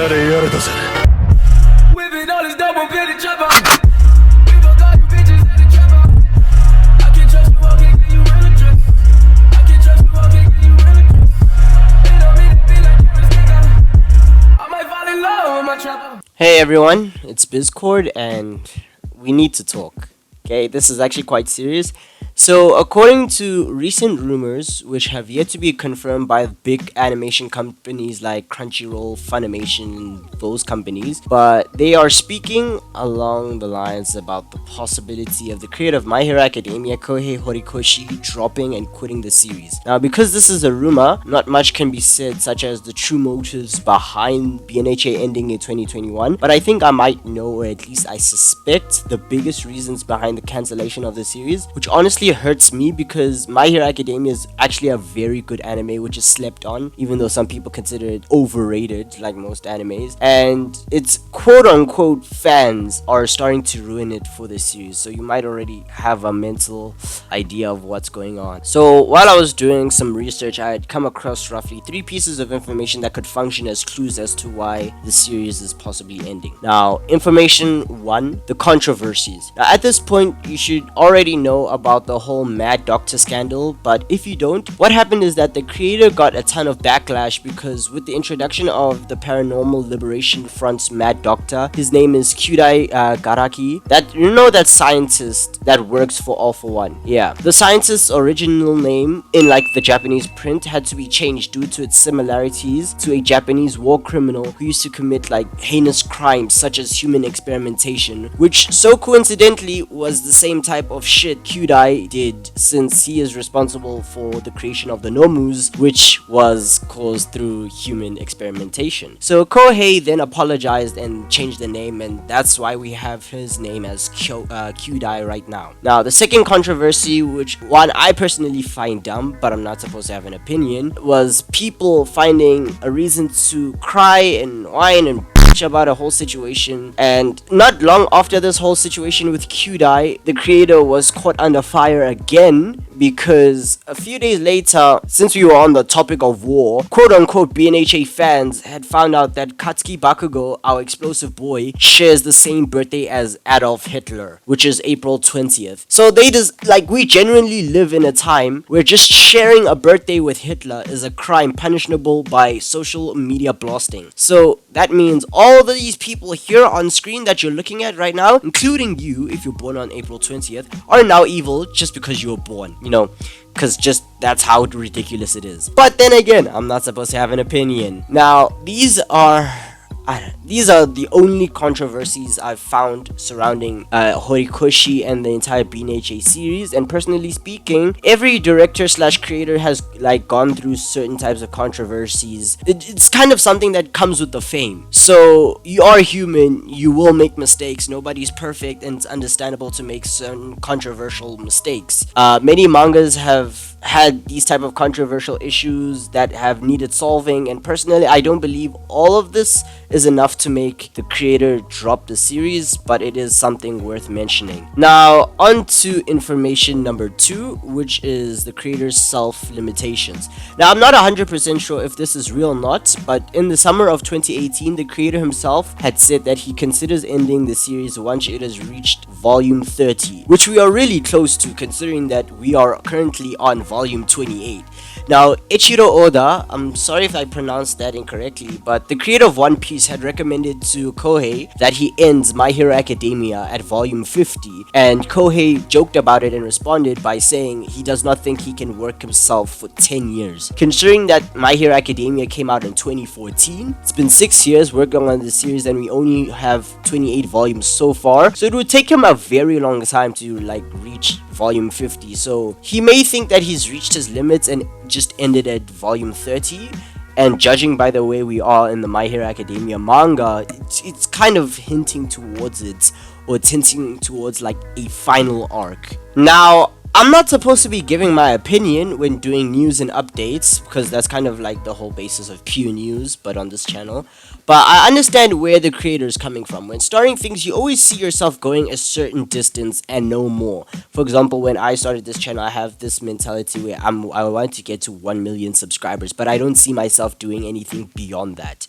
Whipping all this double bitty chopper. We both got you bitches at the chopper. I can't trust you, okay, can you really trust? I can't trust you, okay, can you really trust? It don't mean to be like you're a sticker. I might fall in love with my chopper. Hey everyone, it's Biscord and we need to talk. Okay, this is actually quite serious. So, according to recent rumors, which have yet to be confirmed by big animation companies like Crunchyroll, Funimation, and those companies, but they are speaking along the lines about the possibility of the creator of My Hero Academia, Kohei Horikoshi, dropping and quitting the series. Now, because this is a rumor, not much can be said, such as the true motives behind Bnha ending in 2021, but I think I might know, or at least I suspect, the biggest reasons behind the cancellation of the series, which honestly hurts me because My Hero Academia is actually a very good anime which is slept on, even though some people consider it overrated like most animes, and its quote-unquote fans are starting to ruin it for this series, so you might already have a mental idea of what's going on. So while I was doing some research, I had come across roughly 3 pieces of information that could function as clues as to why the series is possibly ending. Now, information 1, the controversies. Now, at this point, you should already know about the whole Mad Doctor scandal, but if you don't, what happened is that the creator got a ton of backlash because with the introduction of the Paranormal Liberation Front's Mad Doctor, his name is Kyudai Garaki, that scientist that works for All for One. Yeah, the scientist's original name in like the Japanese print had to be changed due to its similarities to a Japanese war criminal who used to commit like heinous crimes such as human experimentation, which so coincidentally was the same type of shit Kyudai did, since he is responsible for the creation of the Nomus, which was caused through human experimentation. So Kohei then apologized and changed the name, and that's why we have his name as Kyudai right now. Now, the second controversy, which one I personally find dumb, but I'm not supposed to have an opinion, was people finding a reason to cry and whine and about a whole situation. And not long after this whole situation with Kyudai, the creator was caught under fire again because a few days later, since we were on the topic of war, quote-unquote Bnha fans had found out that Katsuki Bakugo, our explosive boy, shares the same birthday as Adolf Hitler, which is April 20th. So they just, like, we genuinely live in a time where just sharing a birthday with Hitler is a crime punishable by social media blasting. So that means all these people here on screen that you're looking at right now, including you if you're born on April 20th, are now evil just because you were born, because just that's how ridiculous it is. But then again, I'm not supposed to have an opinion. Now, these are the only controversies I've found surrounding Horikoshi and the entire Bnha series, and personally speaking, every director slash creator has like gone through certain types of controversies. It's kind of something that comes with the fame. So you are human, you will make mistakes, nobody's perfect, and it's understandable to make certain controversial mistakes. Many mangas have had these type of controversial issues that have needed solving, and personally I don't believe all of this is enough to make the creator drop the series, but it is something worth mentioning. Now, on to information number 2, which is the creator's self-limitations. Now, I'm not 100% sure if this is real or not, but in the summer of 2018, the creator himself had said that he considers ending the series once it has reached volume 30, which we are really close to considering that we are currently on volume 28. Now, Ichiro Oda, I'm sorry if I pronounced that incorrectly, but the creator of One Piece had recommended to Kohei that he ends My Hero Academia at volume 50, and Kohei joked about it and responded by saying he does not think he can work himself for 10 years. Considering that My Hero Academia came out in 2014, it's been 6 years working on the series and we only have 28 volumes so far, so it would take him a very long time to like reach volume 50, so he may think that he's reached his limits and just ended at volume 30. And judging by the way we are in the My Hero Academia manga, it's kind of hinting towards it, or it's hinting towards like a final arc. Now, I'm not supposed to be giving my opinion when doing news and updates, because that's kind of like the whole basis of pure news, but on this channel. But I understand where the creator is coming from. When starting things, you always see yourself going a certain distance and no more. For example, when I started this channel, I have this mentality where I want to get to 1 million subscribers, but I don't see myself doing anything beyond that.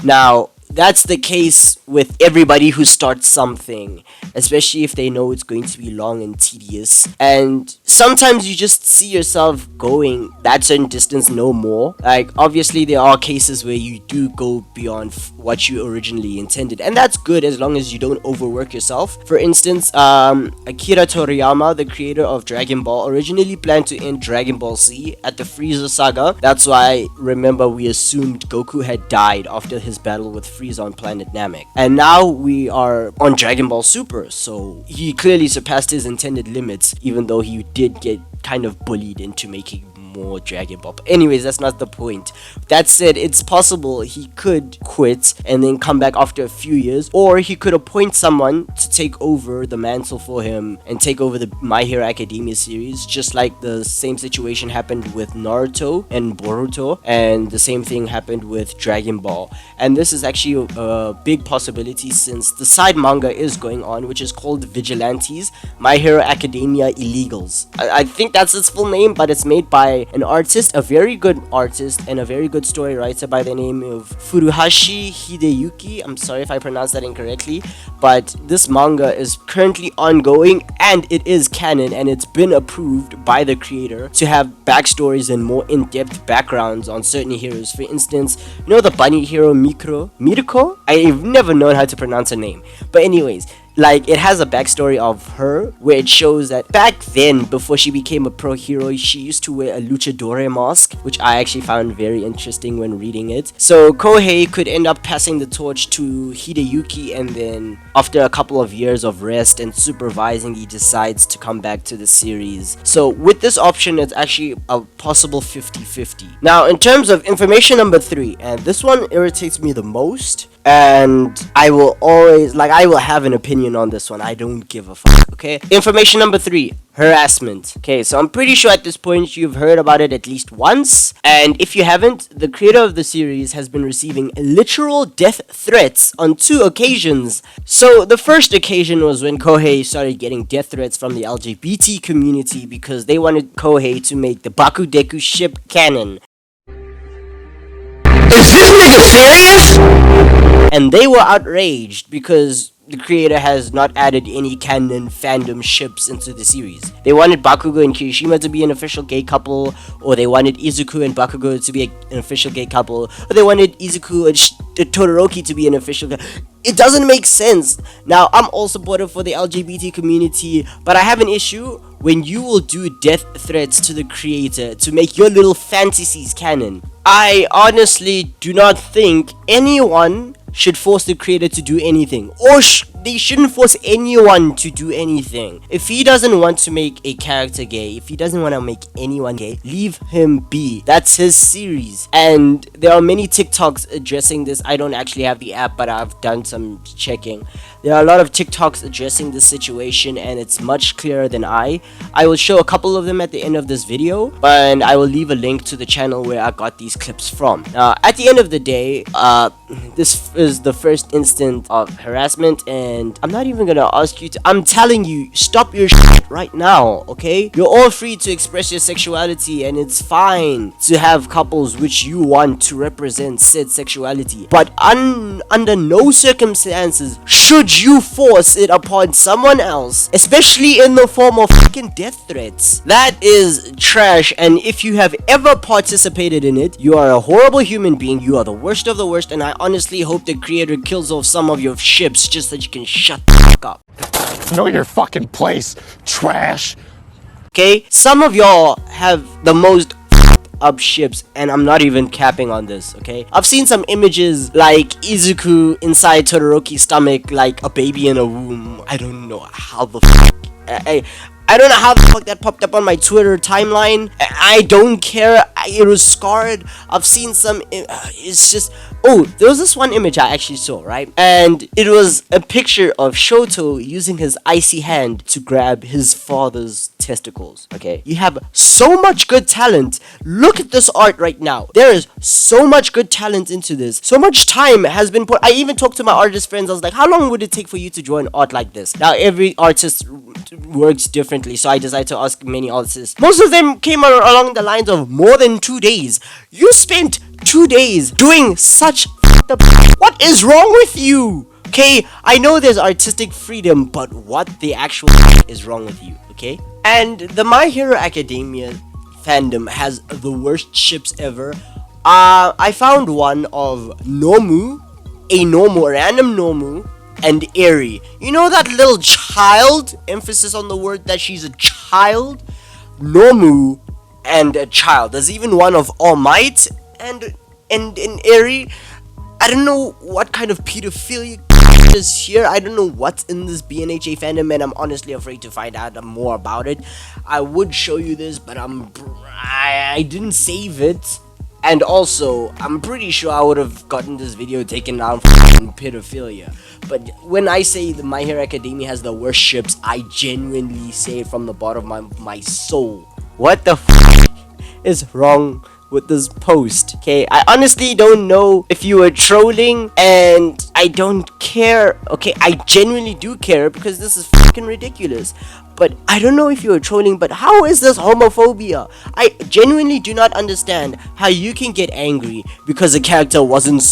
Now, that's the case with everybody who starts something, especially if they know it's going to be long and tedious. And sometimes you just see yourself going that certain distance no more. Like, obviously, there are cases where you do go beyond what you originally intended, and that's good as long as you don't overwork yourself. For instance, Akira Toriyama, the creator of Dragon Ball, originally planned to end Dragon Ball Z at the Frieza saga. That's why, remember, we assumed Goku had died after his battle with Frieza on planet Namek. And now we are on Dragon Ball Super, so he clearly surpassed his intended limits, even though he did get kind of bullied into making more Dragon Ball. But anyways, that's not the point. That said, it's possible he could quit and then come back after a few years, or he could appoint someone to take over the mantle for him and take over the My Hero Academia series, just like the same situation happened with Naruto and Boruto, and the same thing happened with Dragon Ball. And this is actually a big possibility since the side manga is going on, which is called Vigilantes, My Hero Academia Illegals. I think that's its full name, but it's made by an artist, a very good artist and a very good story writer by the name of Furuhashi Hideyuki. I'm sorry if I pronounced that incorrectly, but this manga is currently ongoing and it is canon, and it's been approved by the creator to have backstories and more in-depth backgrounds on certain heroes. For instance, you know the bunny hero Mirko? I've never known how to pronounce her name. But anyways, like, it has a backstory of her where it shows that back then, before she became a pro hero, she used to wear a luchador mask, which I actually found very interesting when reading it. So Kohei could end up passing the torch to Hideyuki, and then after a couple of years of rest and supervising, he decides to come back to the series. So with this option, it's actually a possible 50-50. Now, in terms of information number 3, and this one irritates me the most, and I will always, like, I will have an opinion on this one. I don't give a fuck, okay? Information number 3, harassment. Okay, so I'm pretty sure at this point you've heard about it at least once, and if you haven't, the creator of the series has been receiving literal death threats on 2 occasions. So the first occasion was when Kohei started getting death threats from the LGBT community because they wanted Kohei to make the Bakudeku ship canon. Is this nigga serious? And they were outraged because the creator has not added any canon fandom ships into the series. They wanted Bakugo and Kirishima to be an official gay couple, or they wanted Izuku and Bakugo to be an official gay couple, or they wanted Izuku and Todoroki to be an official gay. It doesn't make sense. Now, I'm all supportive for the LGBT community, but I have an issue when you will do death threats to the creator to make your little fantasies canon. I honestly do not think anyone should force the creator to do anything, or they shouldn't force anyone to do anything. If he doesn't want to make a character gay, if he doesn't want to make anyone gay, leave him be. That's his series. And there are many TikToks addressing this. I don't actually have the app, but I've done some checking. There are a lot of TikToks addressing this situation, and it's much clearer than I will show a couple of them at the end of this video, and I will leave a link to the channel where I got these clips from. Now, at the end of the day, this is the first instance of harassment, and I'm not even gonna ask you to, I'm telling you, stop your shit right now, okay? You're all free to express your sexuality, and it's fine to have couples which you want to represent said sexuality, but under no circumstances should you force it upon someone else, especially in the form of fucking death threats. That is trash, and if you have ever participated in it, you are a horrible human being. You are the worst of the worst, and I honestly hope the creator kills off some of your ships just so you can shut the fuck up. Know your fucking place, trash. Okay, some of y'all have the most up ships, and I'm not even capping on this, okay? I've seen some images like Izuku inside Todoroki's stomach like a baby in a womb. I don't know how the fuck I don't know how the fuck that popped up on my Twitter timeline. I don't care. It was scarred. I've seen some. It's just. Oh, there was this one image I actually saw, right? And it was a picture of Shoto using his icy hand to grab his father's testicles. Okay, you have so much good talent. Look at this art right now. There is so much good talent into this. So much time has been put. I even talked to my artist friends. I was like, how long would it take for you to draw an art like this? Now, every artist works differently, so I decided to ask many artists. Most of them came along the lines of more than 2 days. You spent 2 days doing such What is wrong with you? Okay, I know there's artistic freedom, but what the actual is wrong with you? Okay, and the My Hero Academia fandom has the worst ships ever. I found one of Nomu, a random Nomu, and Eri. You know that little child? Emphasis on the word that she's a child. Nomu and a child. There's even one of All Might and Eri. I don't know what kind of pedophilia is here. I don't know what's in this Bnha fandom, and I'm honestly afraid to find out more about it. I would show you this, but I didn't save it. And also, I'm pretty sure I would have gotten this video taken down for pedophilia. But when I say the My Hero Academia has the worst ships, I genuinely say it from the bottom of my soul. What the is wrong with this post? Okay, I honestly don't know if you were trolling, and I don't care. Okay, I genuinely do care because this is fucking ridiculous. But I don't know if you were trolling, but how is this homophobia? I genuinely do not understand how you can get angry because a character wasn't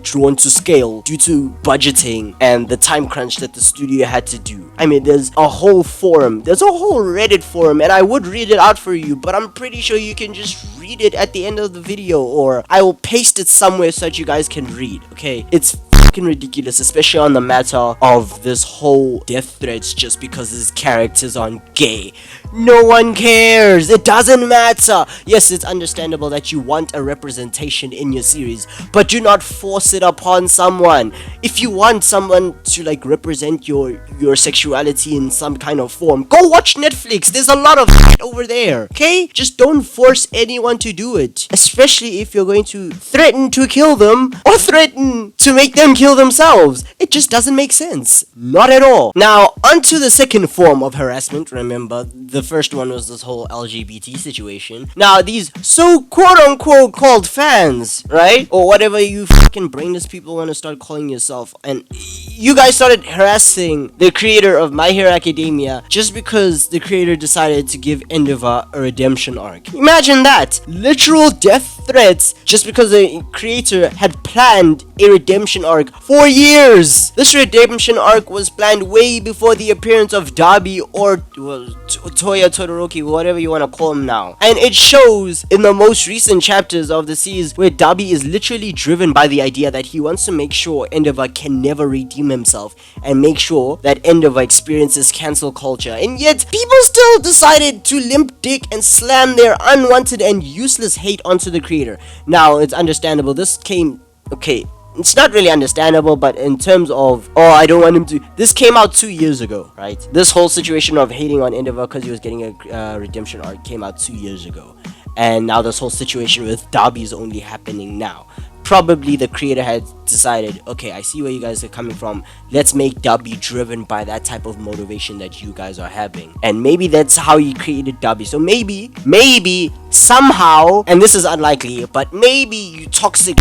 drawn to scale due to budgeting and the time crunch that the studio had to do. I mean, there's a whole forum, there's a whole Reddit forum, and I would read it out for you, but I'm pretty sure you can just read it at the end of the video, or I will paste it somewhere so that you guys can read. Okay, it's ridiculous, especially on the matter of this whole death threats just because his characters aren't gay. No one cares. It doesn't matter. Yes, it's understandable that you want a representation in your series, but do not force it upon someone. If you want someone to represent your sexuality in some kind of form, go watch Netflix. There's a lot of it over there. Okay, just don't force anyone to do it, especially if you're going to threaten to kill them or threaten to make them kill themselves. It just doesn't make sense. Not at all. Now, onto the second form of harassment. Remember, the first one was this whole LGBT situation. Now, these so quote-unquote called fans, right? Or whatever you fucking brainless people want to start calling yourself. And you guys started harassing the creator of My Hero Academia just because the creator decided to give Bnha a redemption arc. Imagine that. Literal death threats just because the creator had planned a redemption arc for years. This redemption arc was planned way before the appearance of Dabi or Toya Todoroki, whatever you want to call him now. And it shows in the most recent chapters of the series where Dabi is literally driven by the idea that he wants to make sure Bnha can never redeem himself and make sure that Bnha experiences cancel culture. And yet, people still decided to limp dick and slam their unwanted and useless hate onto the creator. Now, it's understandable. This came... Okay, it's not really understandable, but in terms of, oh, I don't want him to... This came out 2 years ago, right? This whole situation of hating on Bnha because he was getting a redemption arc came out 2 years ago. And now this whole situation with Dabi is only happening now. Probably the creator had decided, okay, I see where you guys are coming from. Let's make Dabi driven by that type of motivation that you guys are having. And maybe that's how he created Dabi. So maybe, somehow, and this is unlikely, but maybe you toxic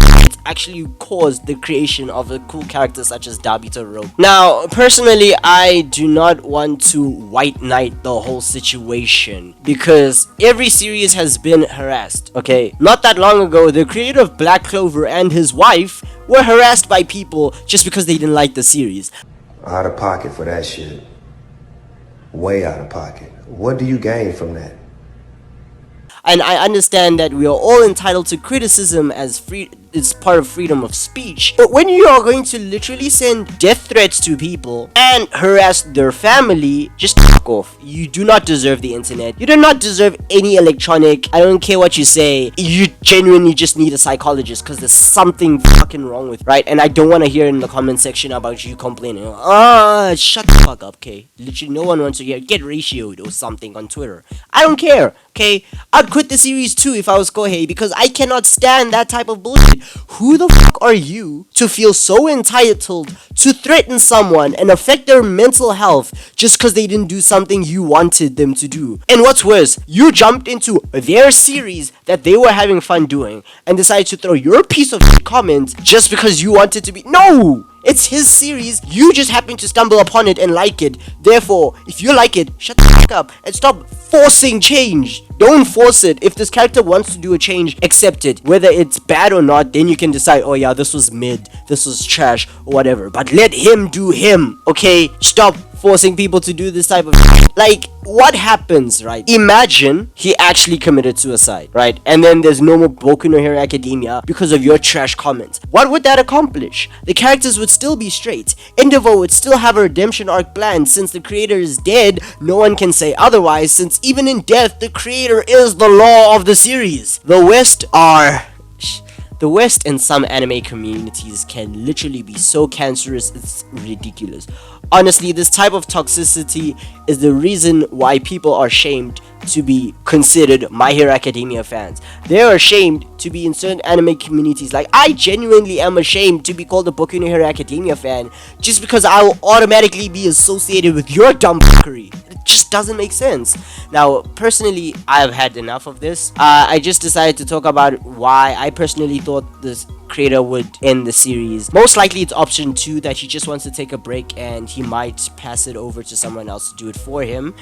actually caused the creation of a cool character such as Dabi Todoroki. Now, personally, I do not want to white knight the whole situation because every series has been harassed, okay? Not that long ago, the creator of Black Clover and his wife were harassed by people just because they didn't like the series. Out of pocket for that shit. Way out of pocket. What do you gain from that? And I understand that we are all entitled to criticism as it's part of freedom of speech. But when you are going to literally send death threats to people and harass their family, just fuck off. You do not deserve the internet. You do not deserve any electronic. I don't care what you say. You genuinely just need a psychologist because there's something fucking wrong with, right? And I don't want to hear in the comment section about you complaining. Shut the fuck up, okay? Literally no one wants to hear. Get ratioed or something on Twitter. I don't care, okay? I'd quit the series too if I was Kohei because I cannot stand that type of bullshit. Who the fuck are you to feel so entitled to threaten someone and affect their mental health just because they didn't do something you wanted them to do? And what's worse, you jumped into their series that they were having fun doing and decided to throw your piece of shit comment just because you wanted to be... No! It's his series, you just happen to stumble upon it and like it. Therefore, if you like it, shut the fuck up and stop forcing change. Don't force it. If this character wants to do a change, accept it. Whether it's bad or not, then you can decide, oh yeah, this was mid, this was trash, or whatever. But let him do him, okay? Stop forcing people to do this type of like, what happens, right? Imagine he actually committed suicide, right? And then there's no more Boku no Hero Academia because of your trash comments. What would that accomplish? The characters would still be straight. Endeavor would still have a redemption arc planned. Since the creator is dead, no one can say otherwise, since even in death, the creator is the law of the series. The West and some anime communities can literally be so cancerous, it's ridiculous. Honestly, this type of toxicity is the reason why people are shamed to be considered My Hero Academia fans. They are ashamed to be in certain anime communities. Like, I genuinely am ashamed to be called a Boku no Hero Academia fan just because I will automatically be associated with your dumb fuckery. It just doesn't make sense. Now, personally, I've had enough of this. I just decided to talk about why I personally thought this creator would end the series. Most likely it's option 2, that he just wants to take a break and he might pass it over to someone else to do it for him.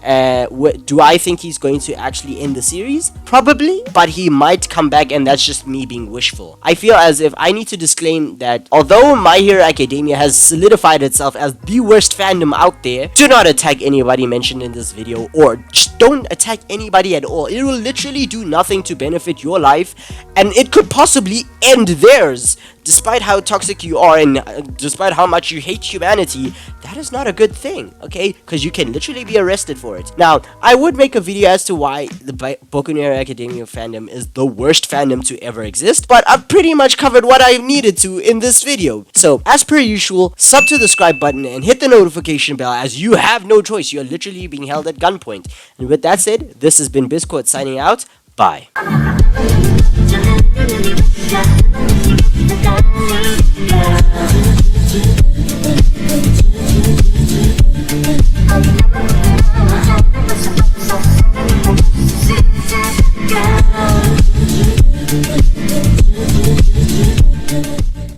Do I think he's going to actually end the series? Probably, but he might come back, and that's just me being wishful. I feel as if I need to disclaim that although My Hero Academia has solidified itself as the worst fandom out there, do not attack anybody mentioned in this video, or just don't attack anybody at all. It will literally do nothing to benefit your life, and it could possibly end theirs. Despite how toxic you are and despite how much you hate humanity, that is not a good thing, okay? Because you can literally be arrested for it. Now, I would make a video as to why the Boku no Hero Academia fandom is the worst fandom to ever exist, but I've pretty much covered what I needed to in this video. So, as per usual, sub to the subscribe button and hit the notification bell, as you have no choice. You're literally being held at gunpoint. And with that said, this has been Biscord signing out. Bye.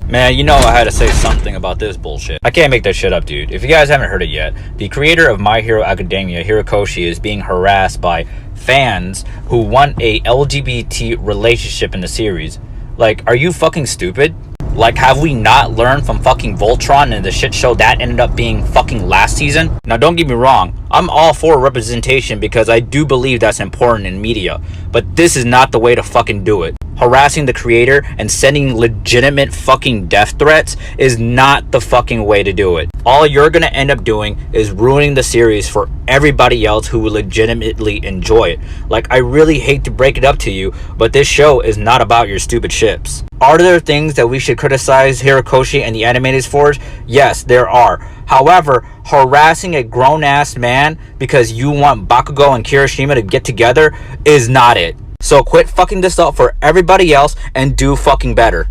Man, you know I had to say something about this bullshit. I can't make that shit up, dude. If you guys haven't heard it yet, the creator of My Hero Academia, Hirokoshi, is being harassed by fans who want a LGBT relationship in the series. Like, are you fucking stupid? Like, have we not learned from fucking Voltron and the shit show that ended up being fucking last season? Now, don't get me wrong. I'm all for representation because I do believe that's important in media. But this is not the way to fucking do it. Harassing the creator and sending legitimate fucking death threats is not the fucking way to do it. All you're gonna end up doing is ruining the series for everybody else who will legitimately enjoy it. Like, I really hate to break it up to you, but this show is not about your stupid ships. Are there things that we should criticize Hirokoshi and the animators for? Yes, there are. However, harassing a grown-ass man because you want Bakugo and Kirishima to get together is not it. So quit fucking this up for everybody else and do fucking better.